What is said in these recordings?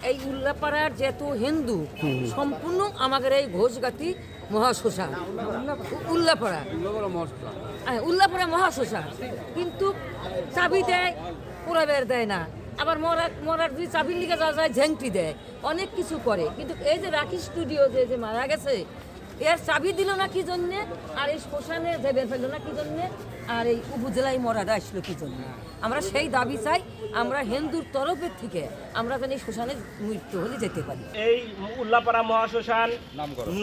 এই উল্লাপাড়ার যেহেতু হিন্দু সম্পূর্ণ আমাদের এই ঘোষগাতি মহাশ্মশান উল্লাপাড়া উল্লাপাড়া মহাশ্মশান, কিন্তু চাবি দেয় পোড়াবের দেয় না, আবার মরার যদি চাবির লিগে যাওয়া যায় ঝেংটি দেয়, অনেক কিছু করে। কিন্তু এই যে রাখি স্টুডিও যে মারা গেছে, এর চাবি দিল না কি জন্যে, আর এই শ্মশানে দেবেন ফেললো না কি জন্যে, আর এই উপজেলায় মরাটা আসলো কি জন্য। আমরা সেই দাবি চাই, আমরা হিন্দুর তরফের থেকে আমরা যেন এই শ্মশানে মৃত্যু হলে যেতে পারি। এই উল্লাপাড়া মহাশ্মশান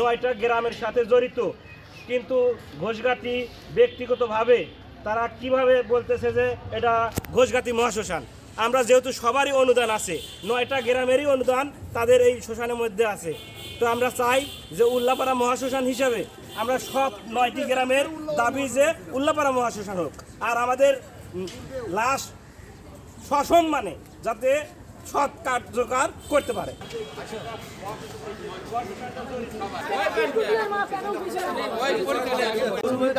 9টা গ্রামের সাথে জড়িত, কিন্তু ঘোষগাতি ব্যক্তিগতভাবে তারা কিভাবে বলতেছে যে এটা ঘোষগাতি মহাশ্মশান। আমরা যেহেতু সবারই অনুদান আছে, 9টা গ্রামেরই অনুদান তাদের এই শ্মশানের মধ্যে আছে, তো আমরা চাই যে উল্লাপাড়া মহাশ্মশান হিসাবে আমরা সব 9টি গ্রামের দাবি যে উল্লাপাড়া মহাশ্মশান হোক, আর আমাদের লাশ সসম্মানে যাতে সৎ কার্যকর করতে পারে।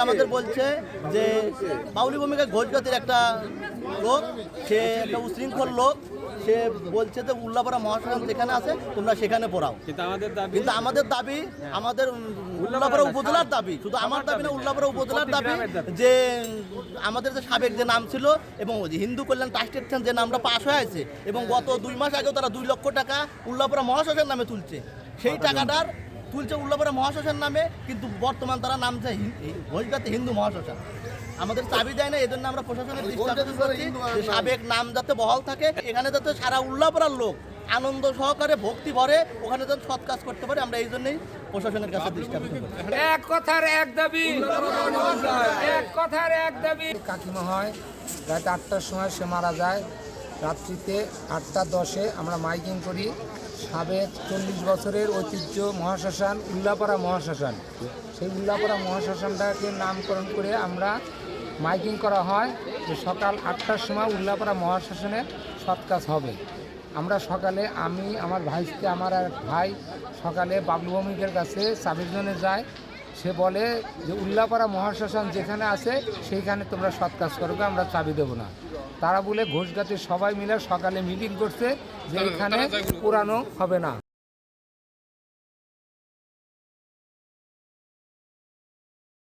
আমাদের বলছে যে বাউলি ভূমিকা ঘোষগাতির একটা লোক, সে একটা উশৃঙ্খল লোক, সে বলছে যে উল্লাপাড়া মহাশ্মশান যেখানে আছে তোমরা সেখানে পড়াও, কিন্তু আমাদের দাবি আমাদের উল্লাপাড়া উপজেলার দাবি, শুধু আমার দাবি না, উল্লাপাড়া উপজেলার দাবি যে আমাদের যে সাবেক যে নাম ছিল এবং হিন্দু কল্যাণ ট্রাস্টের যে নামটা পাশ হয়ে আছে, এবং গত 2 মাস আগেও তারা 2 লক্ষ টাকা উল্লাপাড়া মহাশ্মশান নামে তুলছে, সেই টাকাটার তুলছে উল্লাপাড়া মহাশ্মশান নামে, কিন্তু বর্তমান তারা নামছে ঘোষগাতি হিন্দু মহাশ্মশান। আমাদের চাবি দেয় না, এজন্য আমরা প্রশাসনের দৃষ্টি আকর্ষণ করছি যে সাবেক নাম যাতে বহাল থাকে, এখানে যাতে সারা উল্লাপাড়ার লোক আনন্দ সহকারে ভক্তি ভরে ওখানে যাতে সৎ কাজ করতে পারে, আমরা এই জন্যই প্রশাসনের কাছে দৃষ্টি আকর্ষণ করছি। এক কথার এক দাবি, এক কথার এক দাবি। কাকিমা হয় রাত 8টার সময় সে মারা যায়, রাত্রিতে 8টা 10-এ আমরা মাইকিং করি। সাবেক 40 বছরের ঐতিহ্য মহাশ্মশান উল্লাপাড়া মহাশ্মশান, সেই উল্লাপাড়া মহাশ্মশানটাকে নামকরণ করে আমরা মাইকিং করা হয় যে সকাল 8টার সময় উল্লাপাড়া মহাশ্মশানে সৎ কাজ হবে। আমরা সকালে আমি আমার ভাইকে আমার এক ভাই সকালে বাবলু ভৌমিকের কাছে চাবির জন্য যায়, সে বলে যে উল্লাপাড়া মহাশ্মশান যেখানে আছে সেইখানে তোমরা সৎ কাজ করবে, আমরা চাবি দেবো না। তারা বলে ঘোষগাতির সবাই মিলে সকালে মিটিং করছে যে এখানে পুরানো হবে না।